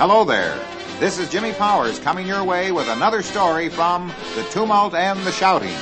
Hello there. This is Jimmy Powers coming your way with another story from The Tumult and the Shouting.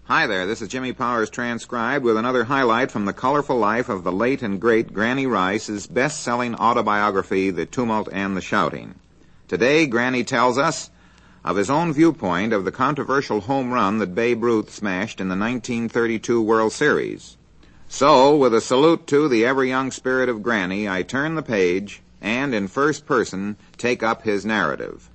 Hi there, this is Jimmy Powers transcribed with another highlight from the colorful life of the late and great Granny Rice's best-selling autobiography, The Tumult and the Shouting. Today, Granny tells us of his own viewpoint of the controversial home run that Babe Ruth smashed in the 1932 World Series. So, with a salute to the ever-young spirit of Granny, I turn the page and, in first person, take up his narrative.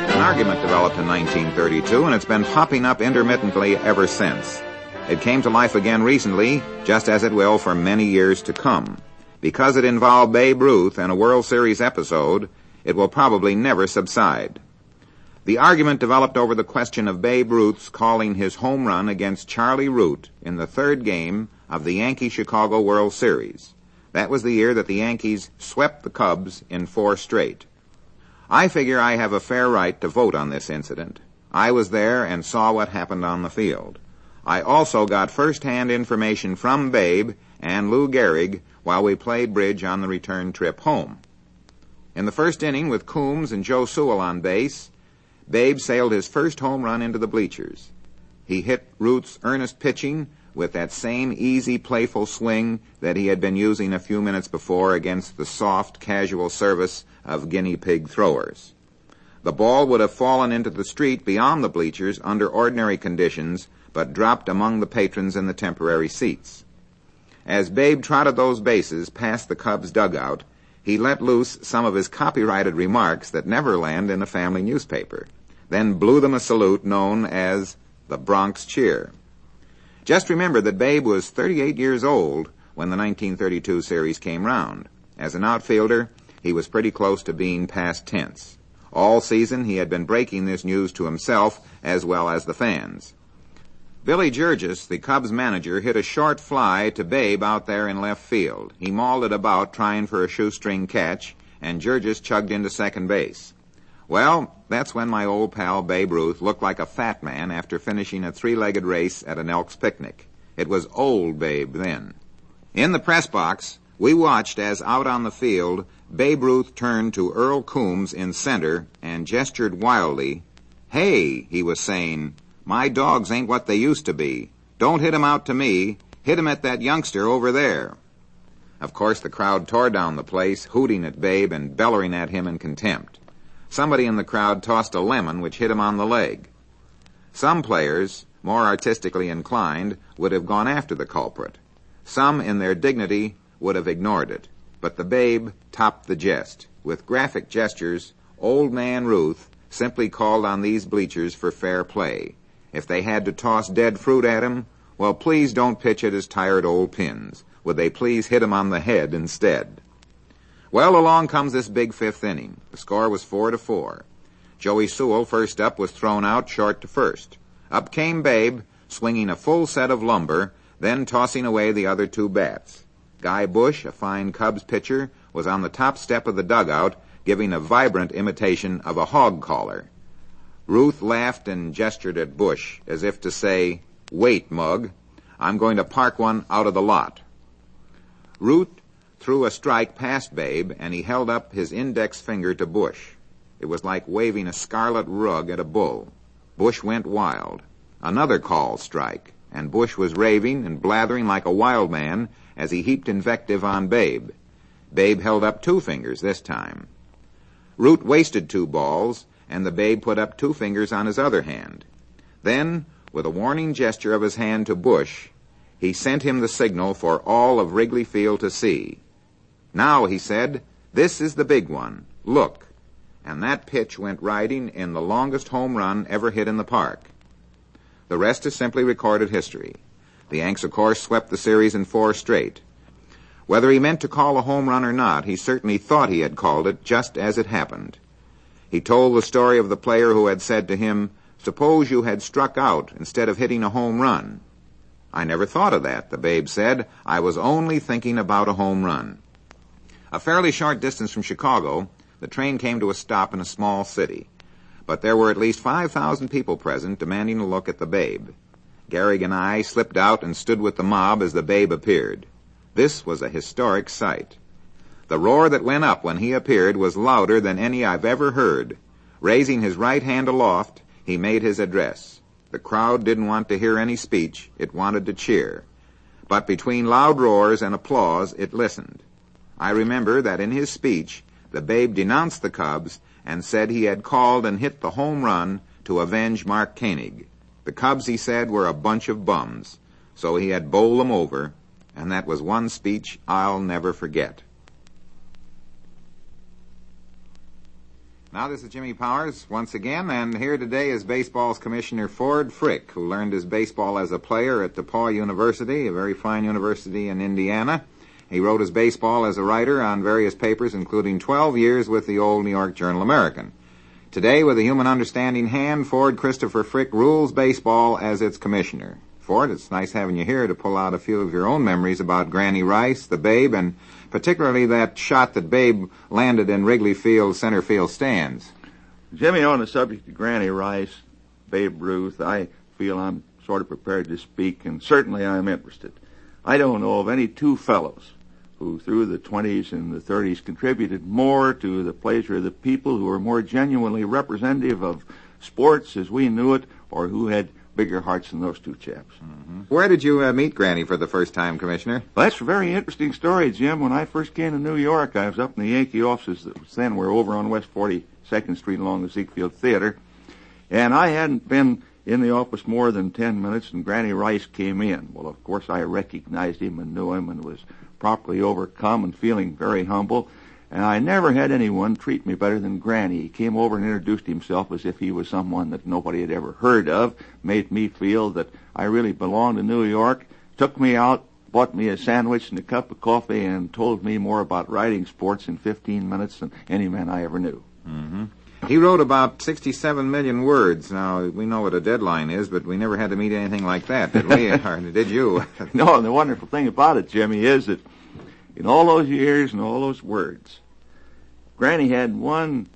An argument developed in 1932, and it's been popping up intermittently ever since. It came to life again recently, just as it will for many years to come. Because it involved Babe Ruth and a World Series episode, it will probably never subside. The argument developed over the question of Babe Ruth's calling his home run against Charlie Root in the third game of the Yankee-Chicago World Series. That was the year that the Yankees swept the Cubs in 4 straight. I figure I have a fair right to vote on this incident. I was there and saw what happened on the field. I also got first-hand information from Babe and Lou Gehrig while we played bridge on the return trip home. In the first inning, with Coombs and Joe Sewell on base, Babe sailed his first home run into the bleachers. He hit Root's earnest pitching with that same easy, playful swing that he had been using a few minutes before against the soft, casual service of guinea pig throwers. The ball would have fallen into the street beyond the bleachers under ordinary conditions, but dropped among the patrons in the temporary seats. As Babe trotted those bases past the Cubs' dugout, he let loose some of his copyrighted remarks that never land in a family newspaper, then blew them a salute known as the Bronx Cheer. Just remember that Babe was 38 years old when the 1932 series came round. As an outfielder, he was pretty close to being past tense. All season, he had been breaking this news to himself as well as the fans. Billy Jurgis, the Cubs manager, hit a short fly to Babe out there in left field. He mauled it about trying for a shoestring catch, and Jurgis chugged into second base. Well, that's when my old pal Babe Ruth looked like a fat man after finishing a 3-legged race at an Elks picnic. It was old Babe then. In the press box, we watched as out on the field, Babe Ruth turned to Earl Coombs in center and gestured wildly. "Hey," he was saying, "my dogs ain't what they used to be. Don't hit 'em out to me. Hit 'em at that youngster over there." Of course, the crowd tore down the place, hooting at Babe and bellowing at him in contempt. Somebody in the crowd tossed a lemon which hit him on the leg. Some players, more artistically inclined, would have gone after the culprit. Some, in their dignity, would have ignored it. But the Babe topped the jest. With graphic gestures, Old Man Ruth simply called on these bleachers for fair play. If they had to toss dead fruit at him, well, please don't pitch at his tired old pins. Would they please hit him on the head instead? Well, along comes this big 5th inning. The score was 4-4. Joey Sewell, first up, was thrown out short to first. Up came Babe, swinging a full set of lumber, then tossing away the other 2 bats. Guy Bush, a fine Cubs pitcher, was on the top step of the dugout, giving a vibrant imitation of a hog caller. Ruth laughed and gestured at Bush, as if to say, "Wait, Mug. I'm going to park one out of the lot." Ruth threw a strike past Babe, and he held up his index finger to Bush. It was like waving a scarlet rug at a bull. Bush went wild. Another call strike, and Bush was raving and blathering like a wild man as he heaped invective on Babe. Babe held up 2 fingers this time. Ruth wasted 2 balls, and the Babe put up 2 fingers on his other hand. Then, with a warning gesture of his hand to Bush, he sent him the signal for all of Wrigley Field to see. "Now," he said, "this is the big one. Look." And that pitch went riding in the longest home run ever hit in the park. The rest is simply recorded history. The Yanks, of course, swept the series in 4 straight. Whether he meant to call a home run or not, he certainly thought he had called it just as it happened. He told the story of the player who had said to him, "Suppose you had struck out instead of hitting a home run." "I never thought of that," the Babe said. "I was only thinking about a home run." A fairly short distance from Chicago, the train came to a stop in a small city. But there were at least 5,000 people present demanding a look at the Babe. Gehrig and I slipped out and stood with the mob as the Babe appeared. This was a historic sight. The roar that went up when he appeared was louder than any I've ever heard. Raising his right hand aloft, he made his address. The crowd didn't want to hear any speech. It wanted to cheer. But between loud roars and applause, it listened. I remember that in his speech, the Babe denounced the Cubs and said he had called and hit the home run to avenge Mark Koenig. The Cubs, he said, were a bunch of bums, so he had bowled them over, and that was one speech I'll never forget. Now this is Jimmy Powers once again, and here today is baseball's Commissioner Ford Frick, who learned his baseball as a player at DePauw University, a very fine university in Indiana. He wrote his baseball as a writer on various papers, including 12 years with the old New York Journal-American. Today, with a human understanding hand, Ford Christopher Frick rules baseball as its commissioner. Ford, it's nice having you here to pull out a few of your own memories about Granny Rice, the Babe, and particularly that shot that Babe landed in Wrigley Field's center field stands. Jimmy, on the subject of Granny Rice, Babe Ruth, I feel I'm sort of prepared to speak, and certainly I'm interested. I don't know of any 2 fellows who through the 20s and the 30s contributed more to the pleasure of the people, who were more genuinely representative of sports as we knew it, or who had bigger hearts than those 2 chaps. Mm-hmm. Where did you meet Granny for the first time, Commissioner? Well, that's a very interesting story, Jim. When I first came to New York, I was up in the Yankee offices that then were over on West 42nd Street along the Ziegfeld Theater, and I hadn't been in the office more than 10 minutes, and Granny Rice came in. Well, of course, I recognized him and knew him and was properly overcome and feeling very humble. And I never had anyone treat me better than Granny. He came over and introduced himself as if he was someone that nobody had ever heard of, made me feel that I really belonged to New York, took me out, bought me a sandwich and a cup of coffee, and told me more about writing sports in 15 minutes than any man I ever knew. Mm-hmm. He wrote about 67 million words. Now, we know what a deadline is, but we never had to meet anything like that, did we? Or did you? No, and the wonderful thing about it, Jimmy, is that in all those years and all those words, Granny had one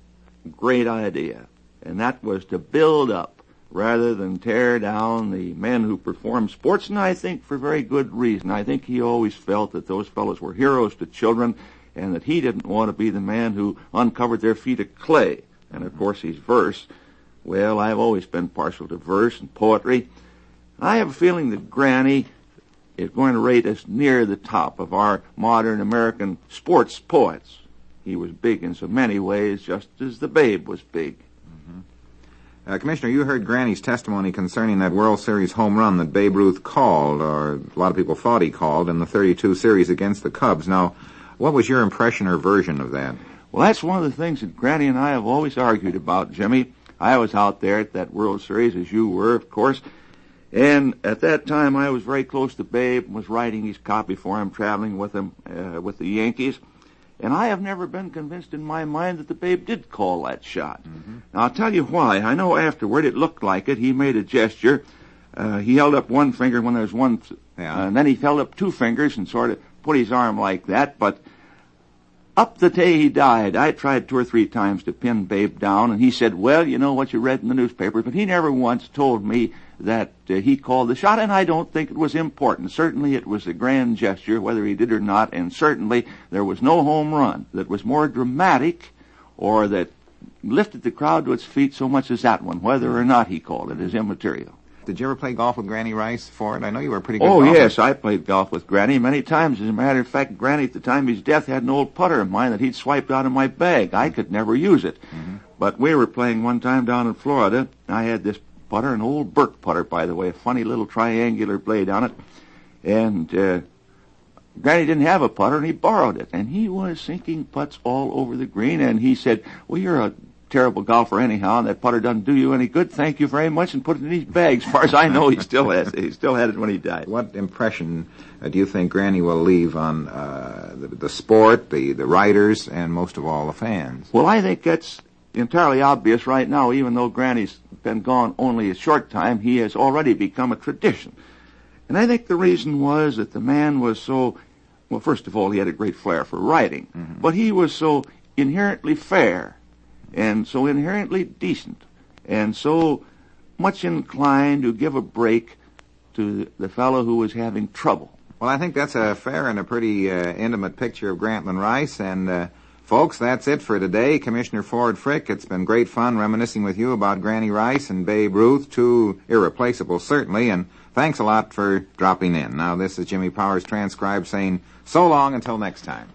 great idea, and that was to build up rather than tear down the men who performed sports, and I think for very good reason. I think he always felt that those fellows were heroes to children, and that he didn't want to be the man who uncovered their feet of clay. And, of course, his verse. Well, I've always been partial to verse and poetry. I have a feeling that Granny is going to rate us near the top of our modern American sports poets. He was big in so many ways, just as the Babe was big. Mm-hmm. Commissioner, you heard Granny's testimony concerning that World Series home run that Babe Ruth called, or a lot of people thought he called, in the 32 series against the Cubs. Now, what was your impression or version of that? Well, that's one of the things that Granny and I have always argued about, Jimmy. I was out there at that World Series, as you were, of course, and at that time I was very close to Babe and was writing his copy for him, traveling with him with the Yankees, and I have never been convinced in my mind that the Babe did call that shot. Mm-hmm. Now, I'll tell you why. I know afterward it looked like it. He made a gesture. He held up one finger when there was one, and then he held up 2 fingers and sort of put his arm like that, but up the day he died, I tried 2 or 3 times to pin Babe down, and he said, well, you know what you read in the newspaper, but he never once told me that he called the shot, and I don't think it was important. Certainly it was a grand gesture, whether he did or not, and certainly there was no home run that was more dramatic or that lifted the crowd to its feet so much as that one. Whether or not he called it is immaterial. Did you ever play golf with Granny Rice for it? I know you were a pretty good golfer. Yes, I played golf with Granny many times. As a matter of fact, Granny at the time of his death had an old putter of mine that he'd swiped out of my bag. I could never use it. Mm-hmm. But we were playing one time down in Florida. I had this putter, an old Burke putter, by the way, a funny little triangular blade on it. And Granny didn't have a putter, and he borrowed it. And he was sinking putts all over the green, and he said, well, you're a terrible golfer anyhow, and that putter doesn't do you any good. Thank you very much, and put it in his bag. As far as I know, he still has it. He still had it when he died. What impression do you think Granny will leave on the sport, the writers, and most of all the fans? Well, I think that's entirely obvious right now. Even though Granny's been gone only a short time, he has already become a tradition. And I think the reason was that the man was so, well, first of all, he had a great flair for writing, but he was so inherently fair and so inherently decent, and so much inclined to give a break to the fellow who was having trouble. Well, I think that's a fair and a pretty intimate picture of Grantland Rice, and folks, that's it for today. Commissioner Ford Frick, it's been great fun reminiscing with you about Granny Rice and Babe Ruth, 2 irreplaceable certainly, and thanks a lot for dropping in. Now, this is Jimmy Powers transcribed saying so long until next time.